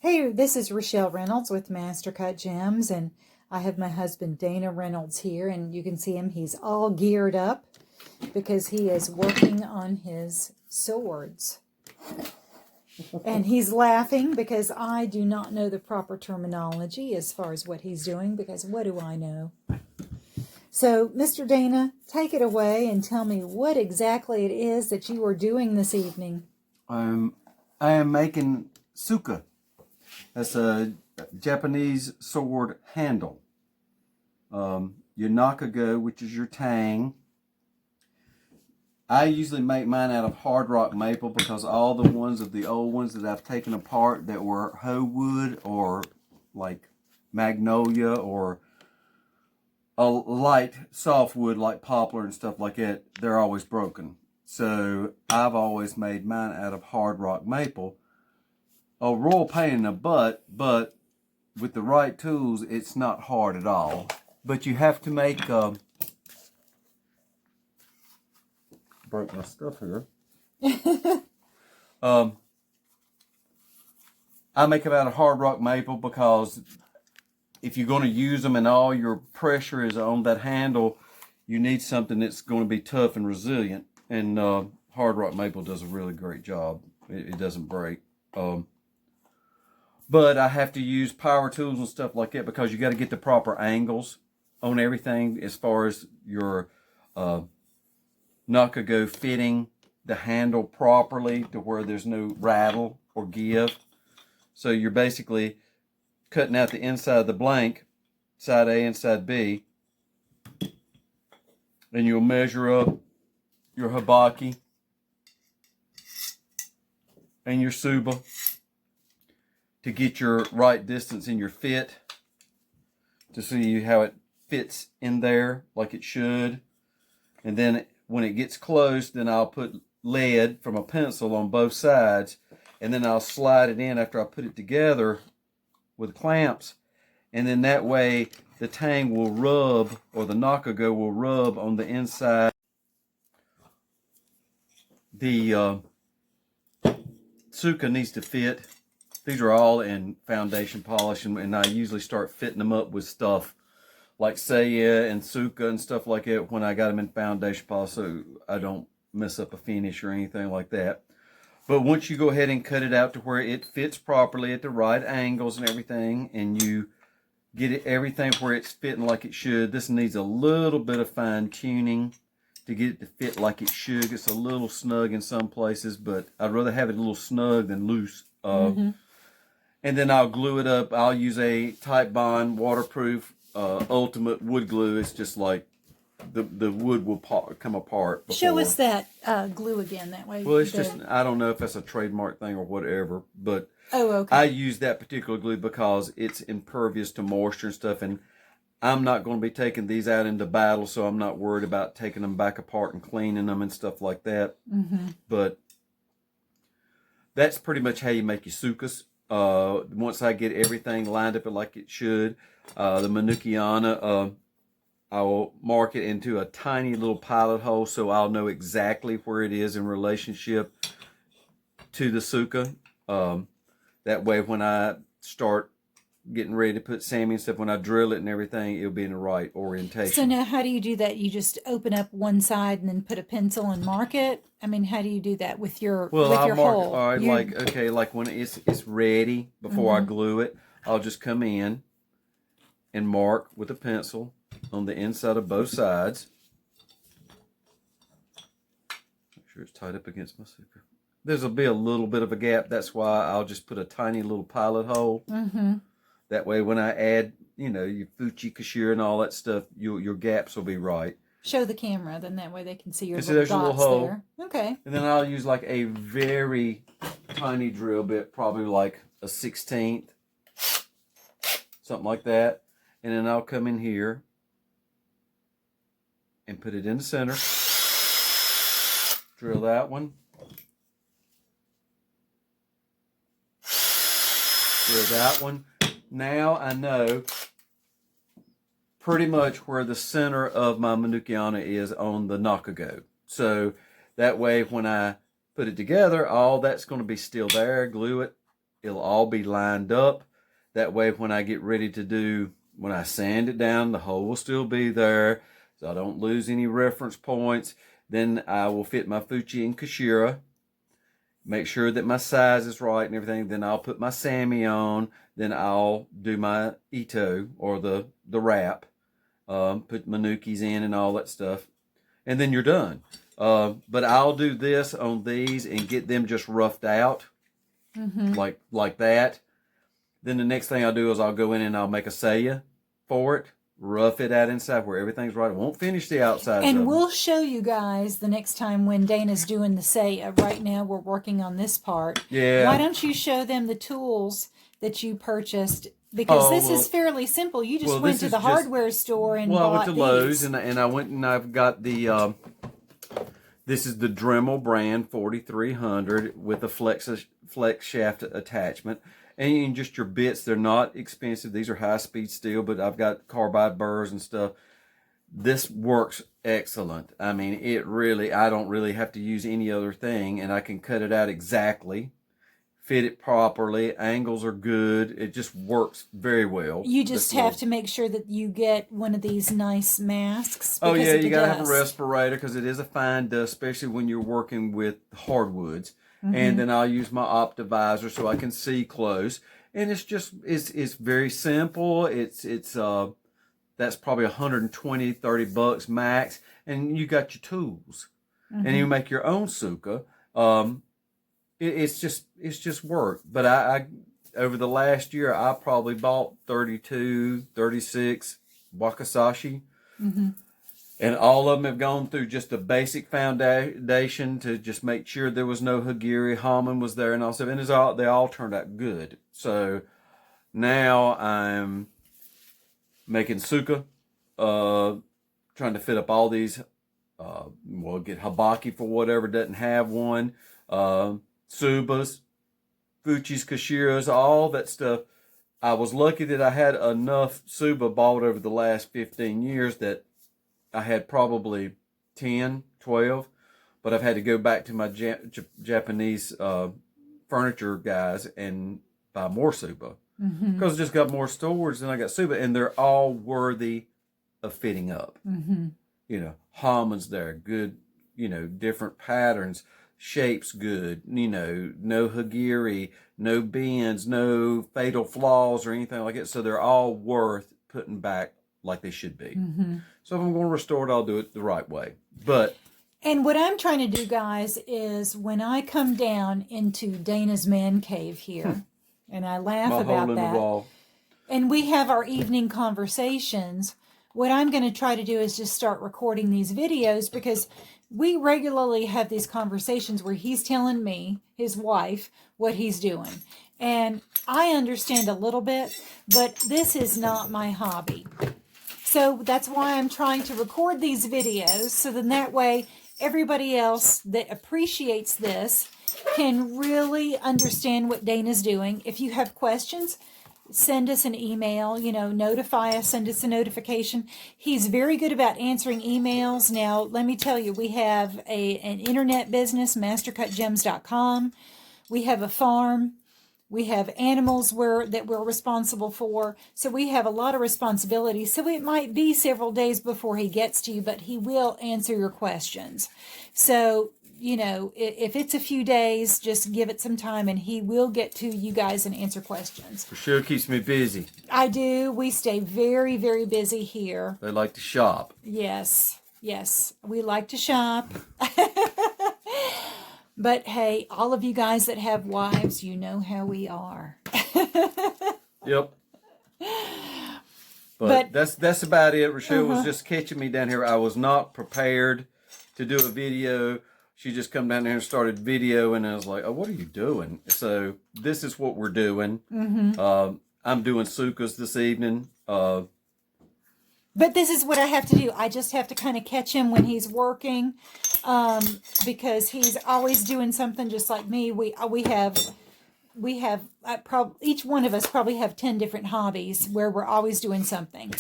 Hey, this is Rochelle Reynolds with Mastercut Gems, and I have my husband Dana Reynolds here, and you can see him. He's all geared up because he is working on his swords. And he's laughing because I do not know the proper terminology as far as what he's doing, because what do I know? So, Mr. Dana, take it away and tell me what exactly it is that you are doing this evening. I am making tsuka. That's a Japanese sword handle. Your nakago, which is your tang. I usually make mine out of hard rock maple because all the ones of the old ones that I've taken apart that were hoe wood or like magnolia or a light softwood like poplar and stuff like that, they're always broken. So I've always made mine out of hard rock maple. A royal pain in the butt, but with the right tools, it's not hard at all. But you have to make, broke my stuff here. I make it out of hard rock maple because if you're going to use them and all your pressure is on that handle, you need something that's going to be tough and resilient. And hard rock maple does a really great job. It doesn't break. But I have to use power tools and stuff like that because you got to get the proper angles on everything as far as your nakago fitting the handle properly to where there's no rattle or give. So you're basically cutting out the inside of the blank, side A and side B, and you'll measure up your habaki and your tsuba to get your right distance in your fit, to see how it fits in there like it should. And then when it gets close, then I'll put lead from a pencil on both sides, and then I'll slide it in after I put it together with clamps, and then that way the tang will rub, or the nakago will rub on the inside. The tsuka needs to fit. These are all in foundation polish, and I usually start fitting them up with stuff like Seiya and Tsuka and stuff like that when I got them in foundation polish, so I don't mess up a finish or anything like that. But once you go ahead and cut it out to where it fits properly at the right angles and everything, and you get it everything where it's fitting like it should, this needs a little bit of fine tuning to get it to fit like it should. It's a little snug in some places, but I'd rather have it a little snug than loose. And then I'll glue it up. I'll use a Titebond waterproof ultimate wood glue. It's just like the wood will come apart before. Show us that glue again, that way. Well, it's just, I don't know if that's a trademark thing or whatever, but okay. I use that particular glue because it's impervious to moisture and stuff, and I'm not going to be taking these out into battle, so I'm not worried about taking them back apart and cleaning them and stuff like that. But that's pretty much how you make your tsukas. Once I get everything lined up like it should, the Manukiana, I will mark it into a tiny little pilot hole so I'll know exactly where it is in relationship to the tsuka. That way when I start getting ready to put Sammy and stuff, when I drill it and everything, it'll be in the right orientation. So now how do you do that? You just open up one side and then put a pencil and mark it? I mean, how do you do that with your I'll mark hole? it, all right, like when it's ready before I glue it, I'll just come in and mark with a pencil on the inside of both sides. Make sure it's tied up against my sucker. There'll be a little bit of a gap. That's why I'll just put a tiny little pilot hole. That way when I add, your fuchi, kashir, and all that stuff, your gaps will be right. Show the camera, then that way they can see your So little there's dots a little hole there. Okay. And then I'll use like a very tiny drill bit, probably like a 1/16, something like that. And then I'll come in here and put it in the center. Drill that one. Drill that one. Now I know pretty much where the center of my Manukiana is on the nakago. So that way when I put it together, all that's going to be still there. Glue it. it'll all be lined up. That way, when I get ready to when I sand it down, the hole will still be there, so I don't lose any reference points. Then I will fit my Fuji and Kashira, make sure that my size is right and everything. Then I'll put my Sammy on. Then I'll do my Ito, or the wrap, put my Nukis in and all that stuff. And then you're done. But I'll do this on these and get them just roughed out, like that. Then the next thing I'll do is I'll go in and I'll make a saya for it, rough it out inside where everything's right. I won't finish the outside. And we'll show you guys the next time when Dana's doing the saya. Right now we're working on this part. Yeah. Why don't you show them the tools that you purchased? Because this is fairly simple. You just went to the hardware store and bought I went to Lowe's these. and I went and I've got the, this is the Dremel brand 4300 with a flex shaft attachment. And just your bits, they're not expensive. These are high-speed steel, but I've got carbide burrs and stuff. This works excellent. I mean, I don't really have to use any other thing, and I can cut it out exactly, fit it properly. Angles are good. It just works very well. You just have to make sure that you get one of these nice masks. Oh, yeah, you got to have a respirator because it is a fine dust, especially when you're working with hardwoods. And then I'll use my Optivisor so I can see close. And it's very simple. That's probably $120-$30 max. And you got your tools. And you make your own Suka. It's just work. But I over the last year, I probably bought 32, 36 Wakasashi. And all of them have gone through just a basic foundation to just make sure there was no Hagiri. Haman was there and all stuff. And they all turned out good. So now I'm making Suka, trying to fit up all these. We'll get Habaki for whatever doesn't have one. Subas, Fuchis, Kashiras, all that stuff. I was lucky that I had enough Suba bought over the last 15 years that I had probably 10, 12, but I've had to go back to my Japanese furniture guys and buy more Suba. Because I just got more storage than I got Suba, and they're all worthy of fitting up. You know, Haman's there, good, different patterns, shapes good, no Hagiri, no bends, no fatal flaws or anything like it. So they're all worth putting back like they should be. So if I'm going to restore it, I'll do it the right way. And what I'm trying to do, guys, is when I come down into Dana's man cave here, and I laugh about that, and we have our evening conversations, what I'm going to try to do is just start recording these videos, because we regularly have these conversations where he's telling me, his wife, what he's doing. And I understand a little bit, but this is not my hobby. So that's why I'm trying to record these videos, so then that way everybody else that appreciates this can really understand what Dana's doing. If you have questions, send us an email, notify us, send us a notification. He's very good about answering emails. Now, let me tell you, we have an internet business, mastercutgems.com. We have a farm. We have animals that we're responsible for. So we have a lot of responsibility. So it might be several days before he gets to you, but he will answer your questions. So, if it's a few days, just give it some time and he will get to you guys and answer questions. For sure keeps me busy. I do. We stay very, very busy here. They like to shop. Yes. We like to shop. But hey, all of you guys that have wives, you know how we are. Yep. But that's about it. Rochelle was just catching me down here. I was not prepared to do a video. She just come down there and started videoing, and I was like, oh, what are you doing? So this is what we're doing. I'm doing Sukas this evening. But this is what I have to do. I just have to kind of catch him when he's working, because he's always doing something just like me. Each one of us probably have 10 different hobbies where we're always doing something.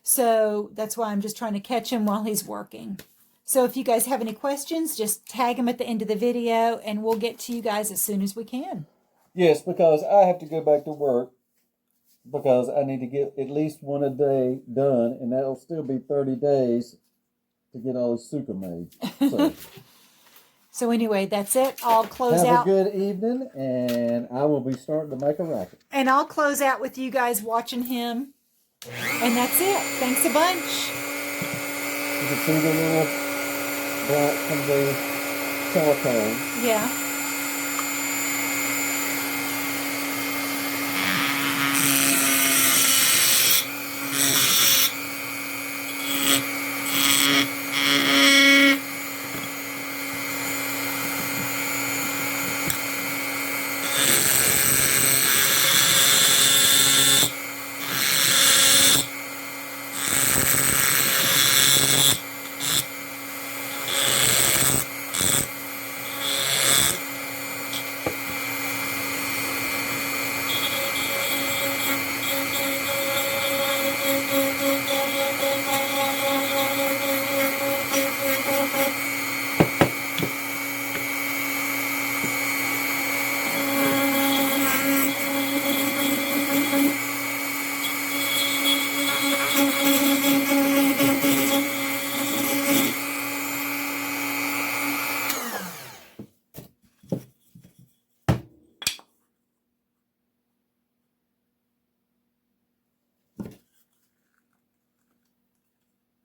So that's why I'm just trying to catch him while he's working. So if you guys have any questions, just tag him at the end of the video, and we'll get to you guys as soon as we can. Yes, because I have to go back to work because I need to get at least one a day done, and that'll still be 30 days to get all the suka made. So, So anyway, that's it. I'll close have out. a good evening, and I will be starting to make a racket. And I'll close out with you guys watching him. And that's it. Thanks a bunch. You can see the little black from the telephone. Yeah.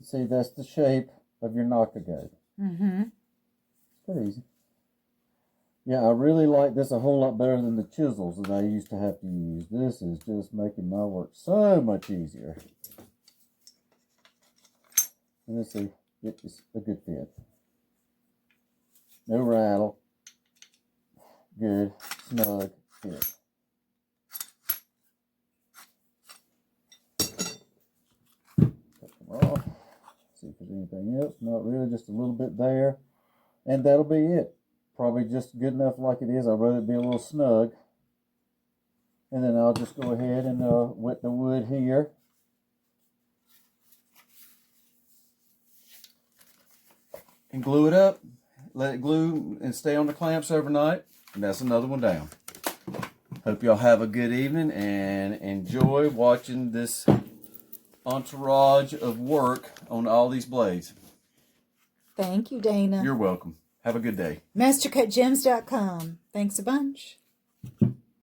See, that's the shape of your Nakagate. Mm-hmm. It's pretty easy. Yeah, I really like this a whole lot better than the chisels that I used to have to use. This is just making my work so much easier. And let's see, it's a good fit. No rattle. Good, snug fit. Cut them off. See if there's anything else. Not really, just a little bit there. And that'll be it. Probably just good enough like it is. I'd rather it be a little snug. And then I'll just go ahead and wet the wood here. And glue it up. Let it glue and stay on the clamps overnight. And that's another one down. Hope y'all have a good evening and enjoy watching this entourage of work on all these blades. Thank you, Dana. You're welcome. Have a good day. MasterCutGems.com. Thanks a bunch.